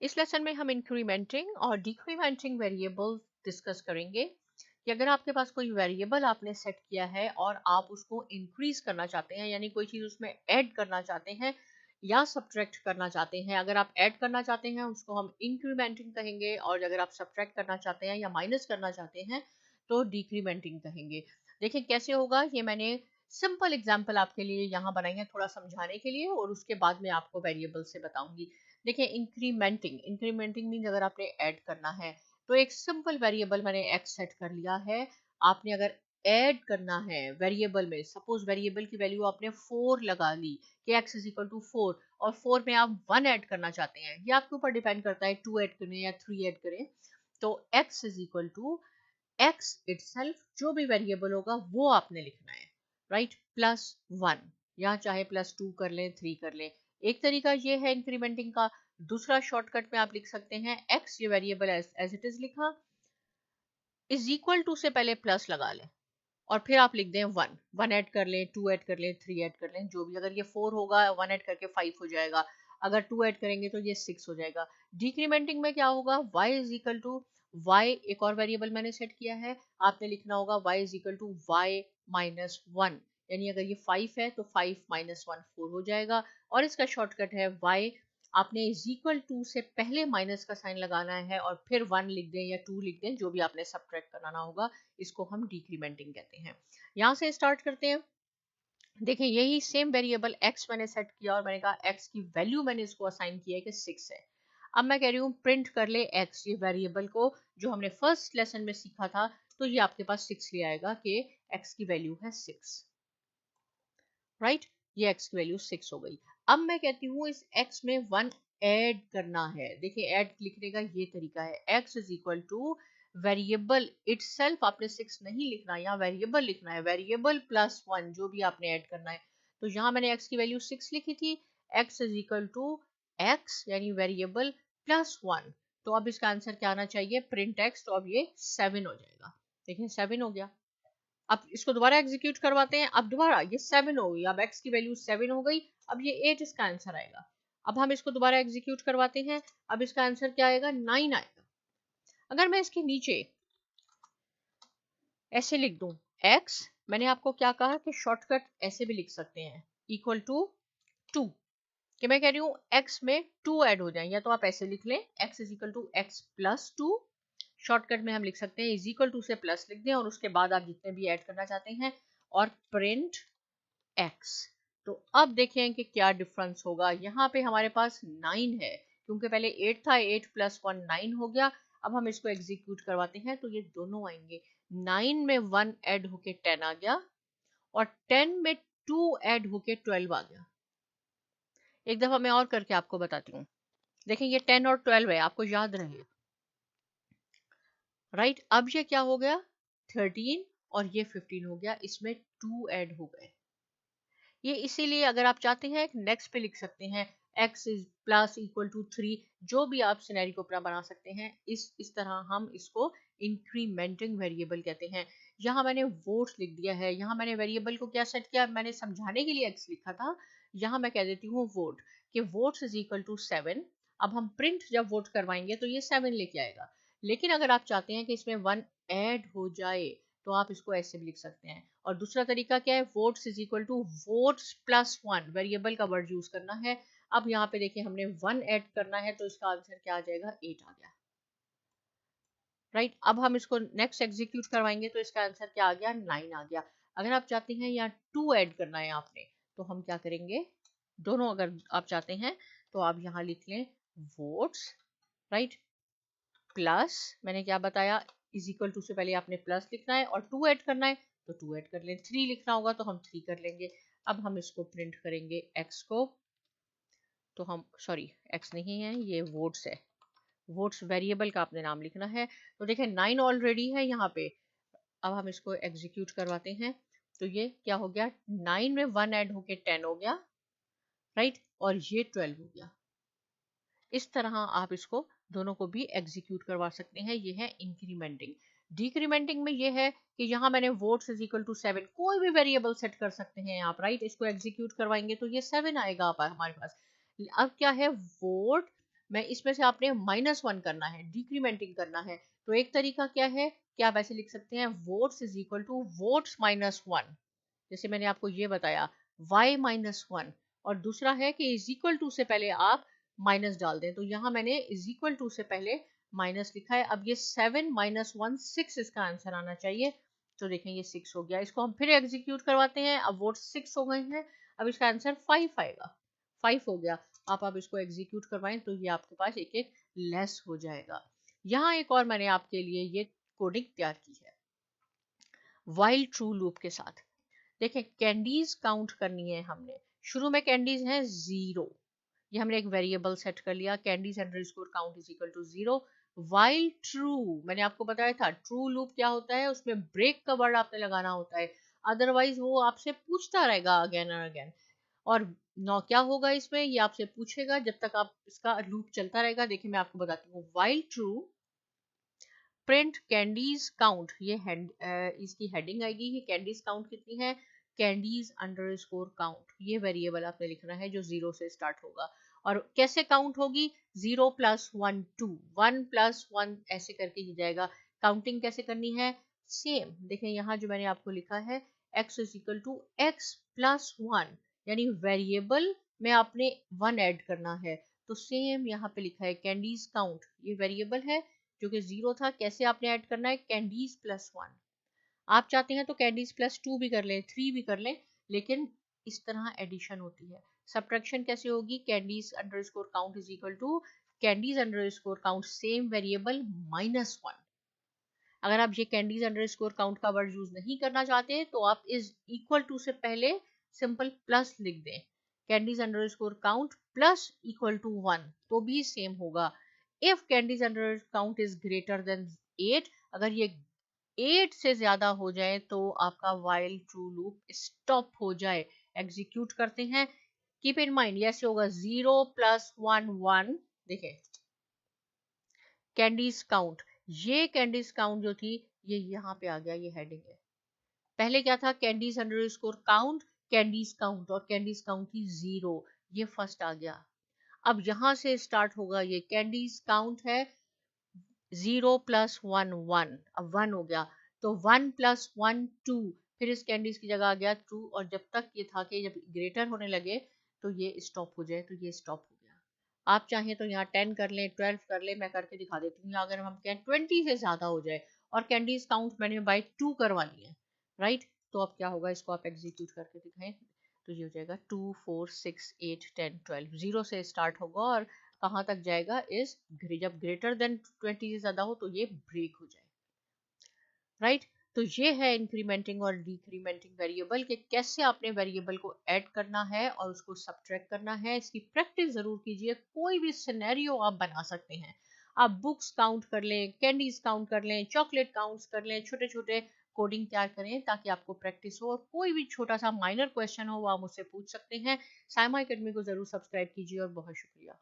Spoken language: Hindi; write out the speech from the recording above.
इस लेसन में हम इंक्रीमेंटिंग और डिक्रीमेंटिंग वेरिएबल डिस्कस करेंगे कि अगर आपके पास कोई वेरिएबल आपने सेट किया है और आप उसको इंक्रीज करना चाहते हैं, यानी कोई चीज़ उसमें ऐड करना चाहते हैं या सब्ट्रैक्ट करना चाहते हैं। अगर आप ऐड करना चाहते हैं उसको हम इंक्रीमेंटिंग कहेंगे, और अगर आप सब्ट्रैक्ट करना चाहते हैं या माइनस करना चाहते हैं तो डिक्रीमेंटिंग कहेंगे। देखिए कैसे होगा, ये मैंने सिंपल एग्जाम्पल आपके लिए यहाँ बनाई है थोड़ा समझाने के लिए, और उसके बाद मैं आपको वेरिएबल से बताऊंगी। देखिए इंक्रीमेंटिंग मीन अगर आपने ऐड करना है तो एक सिंपल वेरिएबल मैंने एक्स सेट कर लिया है। आपने अगर ऐड करना है वेरिएबल में, सपोज वेरिएबल की वैल्यू आपने 4 लगा ली कि x इज इक्वल टू 4, और 4 में आप 1 ऐड करना चाहते हैं, ये आपके ऊपर डिपेंड करता है 2 ऐड करें या 3 ऐड करें। तो x is equal to x itself, जो भी वेरिएबल होगा वो आपने लिखना है, राइट, प्लस 1, या चाहे प्लस 2 कर लें, 3 कर लें। एक तरीका ये है इंक्रीमेंटिंग का। दूसरा शॉर्टकट में आप लिख सकते हैं x, ये वेरिएबल एज इट इज लिखा, इज इक्वल टू से पहले प्लस लगा लें और फिर आप लिख दें 1, 1 ऐड कर लें, 2 ऐड कर लें, 3 ऐड कर लें, जो भी। अगर ये 4 होगा 1 ऐड करके 5 हो जाएगा, अगर 2 ऐड करेंगे तो ये 6 हो जाएगा। डिक्रीमेंटिंग में क्या होगा, y is equal to y, एक और वेरिएबल मैंने सेट किया है, आपने लिखना होगा y is equal to y minus 1, यानी अगर ये 5 है तो 5 माइनस 1 4 हो जाएगा। और इसका शॉर्टकट है y, आपने इज इक्वल टू से पहले माइनस का साइन लगाना है और फिर 1 लिख दें या 2 लिख दें, जो भी आपने सब्ट्रैक्ट कराना होगा। इसको हम डिक्रीमेंटिंग कहते हैं। यहाँ से स्टार्ट करते हैं। देखिए यही सेम वेरिएबल x मैंने सेट किया और मैंने कहा x की वैल्यू मैंने इसको असाइन किया है कि 6 है। अब मैं कह रही हूँ प्रिंट कर ले x, ये वेरिएबल को जो हमने फर्स्ट लेसन में सीखा था, तो ये आपके पास 6 ले आएगा कि x की वैल्यू है 6, राइट। ये x की वैल्यू 6 हो गई। अब मैं कहती हूँ इस x में 1 ऐड करना है। देखिए ऐड लिखने का ये तरीका है, x is equal two variable itself, आपने 6 नहीं लिखना, यहाँ वेरिएबल लिखना है, वेरिएबल प्लस 1, जो भी आपने ऐड करना है। तो यहाँ मैंने x की वैल्यू 6 लिखी थी, x is equal to x यानी वेरिएबल प्लस 1। तो अब इसका आंसर क्या आना चाहिए, प्रिंट x, तो अब ये 7 हो जाएगा। देखिए 7 हो गया। अब इसको दोबारा एग्जीक्यूट करवाते हैं, अब दोबारा ये 7 हो गई, अब x की वैल्यू 7 हो गई, अब ये 8 इसका आंसर आएगा। अब हम इसको दोबारा एग्जीक्यूट करवाते हैं, अब इसका आंसर क्या आएगा, 9 आएगा। अगर मैं इसके नीचे ऐसे लिख दूं x, मैंने आपको क्या कहा कि शॉर्टकट ऐसे भी लिख सकते हैं, इक्वल टू 2, कि मैं कह रही हूँ x में 2 ऐड हो जाए, या तो आप ऐसे लिख लें x is equal to x plus 2, shortcut में हम लिख सकते हैं इज इक्वल टू से प्लस लिख दें और उसके बाद आप जितने भी ऐड करना चाहते हैं, और प्रिंट x। तो अब देखें कि क्या डिफरेंस होगा। यहाँ पे हमारे पास 9 है, क्योंकि पहले 8 था, 8 प्लस 1 9 हो गया। अब हम इसको एग्जीक्यूट करवाते हैं तो ये दोनों आएंगे, 9 में 1 ऐड होके 10 आ गया और 10 में 2 ऐड होके 12 आ गया। एक दफा मैं और करके आपको बताती हूँ। देखें ये 10 और 12 है, आपको याद रहे, राइट। अब ये क्या हो गया, 13 और ये 15 हो गया, इसमें 2 ऐड हो गए। ये इसीलिए अगर आप चाहते हैं नेक्स्ट पे लिख सकते हैं x is plus equal to 3, जो भी आप सिनेरियो को अपना बना सकते हैं। इस तरह हम इसको इंक्रीमेंटिंग वेरिएबल कहते हैं। यहाँ मैंने वोट्स लिख दिया है, यहाँ मैंने वेरिएबल को क्या सेट किया, मैंने समझाने के लिए x लिखा था, यहाँ मैं कह देती हूँ वोट, कि वोट्स इज इक्वल टू 7। अब हम प्रिंट जब वोट करवाएंगे तो ये 7 लेके आएगा, लेकिन अगर आप चाहते हैं कि इसमें 1 ऐड हो जाए तो आप इसको ऐसे भी लिख सकते हैं। और दूसरा तरीका क्या है, votes is equal to votes plus 1, variable का वर्ड यूज करना है। अब यहाँ पे देखिए हमने 1 ऐड करना है, तो इसका आंसर क्या आ जाएगा, 8 आ गया, राइट। अब हम इसको नेक्स्ट एग्जीक्यूट करवाएंगे तो इसका आंसर क्या आ गया, 9 आ गया। अगर आप चाहते हैं यहाँ 2 ऐड करना है आपने, तो हम क्या करेंगे, दोनों अगर आप चाहते हैं तो आप यहाँ लिख लें वोट्स, राइट, प्लस मैंने क्या बताया, इज इक्वल टू से पहले आपने प्लस लिखना है और 2 ऐड करना है तो 2 ऐड कर लें, 3 लिखना होगा तो हम 3 कर लेंगे। अब हम इसको प्रिंट करेंगे x को, तो हम सॉरी x नहीं है, ये वोट्स है, वोट्स वेरिएबल का आपने नाम लिखना है। तो देखें 9 ऑलरेडी है यहाँ पे। अब हम इसको एग्जीक्यूट करवाते हैं तो ये क्या हो गया, 9 में 1 ऐड होके 10 हो गया, राइट, और ये 12 हो गया। इस तरह आप इसको दोनों को भी एग्जीक्यूट करवा सकते हैं। ये है इंक्रीमेंटिंग। डिक्रीमेंटिंग में ये है कि यहाँ मैंने वोट्स इज इक्वल टू 7, कोई भी वेरिएबल सेट कर सकते हैं आप, राइट। इसको एग्जीक्यूट करवाएंगे तो ये 7 आएगा आप हमारे पास। अब क्या है, वोट मैं इसमें से आपने -1 करना है, डिक्रीमेंटिंग करना है। तो एक तरीका क्या है कि आप ऐसे लिख सकते हैं votes is equal to votes -1, जैसे मैंने आपको ये बताया y-1, और दूसरा है कि इज इक्वल टू से पहले आप माइनस डाल दें। तो यहाँ मैंने इज इक्वल टू से पहले माइनस लिखा है। अब ये 7 - 1 6 इसका आंसर आना चाहिए। तो देखें ये 6 हो गया। इसको हम फिर एग्जीक्यूट करवाते हैं। अब वोट 6 हो गए हैं, अब इसका आंसर 5 आएगा। 5 हो गया। आप इसको एग्जीक्यूट करवाएं तो ये आपके पास एक एक लेस हो जाएगा। यहाँ एक और मैंने आपके लिए ये कोडिंग तैयार की है वाइल ट्रू लूप के साथ। देखें कैंडीज काउंट करनी है हमने। शुरू में कैंडीज हैं 0, ये हमने एक वेरिएबल सेट कर लिया, candies underscore count is equal to 0। While true, मैंने आपको बताया था ट्रू लूप क्या होता है, उसमें ब्रेक का वर्ड आपने लगाना होता है, अदरवाइज वो आपसे पूछता रहेगा अगेन और अगेन। और नौ क्या होगा इसमें, ये आपसे पूछेगा जब तक आप इसका लूप चलता रहेगा। देखिए मैं आपको बताती हूँ, while true print candies count, ये इसकी हेडिंग आएगी कि कैंडीज काउंट कितनी है, कैंडीज अंडरस्कोर काउंट, ये वेरिएबल आपने लिखना है जो 0 से स्टार्ट होगा। और कैसे काउंट होगी, 0 + 1 2, 1 + 1 ऐसे करके ही जाएगा। काउंटिंग कैसे करनी है, सेम देखें यहाँ जो मैंने आपको लिखा है x is equal to x + 1, यानी वेरिएबल में आपने 1 ऐड करना है। तो सेम यहाँ पे लिखा है कैंडीज काउंट, ये वेरिएबल है जो कि 0 था, कैसे आपने ऐड करना है, कैंडीज +1। आप चाहते हैं तो कैंडीज +2 भी कर लें, 3 भी कर लें, लेकिन इस तरह एडिशन होती है। सब्ट्रैक्शन कैसे होगी, candies underscore count is equal to candies underscore count same variable -1। अगर आप ये कैंडीज अंडरस्कोर काउंट का वर्ड यूज नहीं करना चाहते तो आप इज इक्वल टू से पहले सिंपल प्लस लिख दें, candies underscore count plus equal to 1, तो भी सेम होगा। If candies under count is greater than 8, अगर ये 8 से ज्यादा हो जाए तो आपका वाइल ट्रू लूप स्टॉप हो जाए। एग्जीक्यूट करते हैं, कीप इन माइंड ये ऐसे होगा 0 + 1 1। देखें कैंडीज काउंट, ये कैंडीज काउंट जो थी ये यहाँ पे आ गया, ये हेडिंग है। पहले क्या था, candies underscore count, candies count, और कैंडीज काउंट थी 0, ये फर्स्ट आ गया। अब यहां से स्टार्ट होगा, ये कैंडीज काउंट है 0 + 1 1, अब 1 हो गया। तो 1 + 1 2, फिर इस कैंडीज की जगह आ गया 2, और जब तक ये था कि जब ग्रेटर होने लगे तो ये स्टॉप हो जाए, तो ये स्टॉप हो गया। आप चाहें तो यहाँ 10 कर लें, 12 कर लें, मैं करके दिखा देती हूँ। अगर हम कहें 20 से ज्यादा हो जाए और कैंडीज काउंट मैंने बाई 2 करवा ली है, राइट, तो अब क्या होगा, इसको आप एग्जीक्यूट करके दिखाएं तो ये हो जाएगा 2 4 6 8 10 12, 0 से स्टार्ट होगा और कहाँ तक जाएगा, इस जब ग्रेटर देन 20 से ज्यादा हो तो ये ब्रेक हो जाए, राइट। तो ये है इंक्रीमेंटिंग और डिक्रीमेंटिंग वेरिएबल के कैसे आपने वेरिएबल को ऐड करना है और उसको सब्ट्रैक्ट करना है। इसकी प्रैक्टिस जरूर कीजिए, कोई भी सिनेरियो आप बना सकते हैं। आप बुक्स काउंट कर लें, कैंडीज काउंट कर लें, चॉकलेट काउंट्स कर लें, छोटे छोटे कोडिंग तैयार करें ताकि आपको प्रैक्टिस हो, और कोई भी छोटा सा माइनर क्वेश्चन हो वो आप मुझसे पूछ सकते हैं। साइमा एकेडमी को जरूर सब्सक्राइब कीजिए और बहुत शुक्रिया।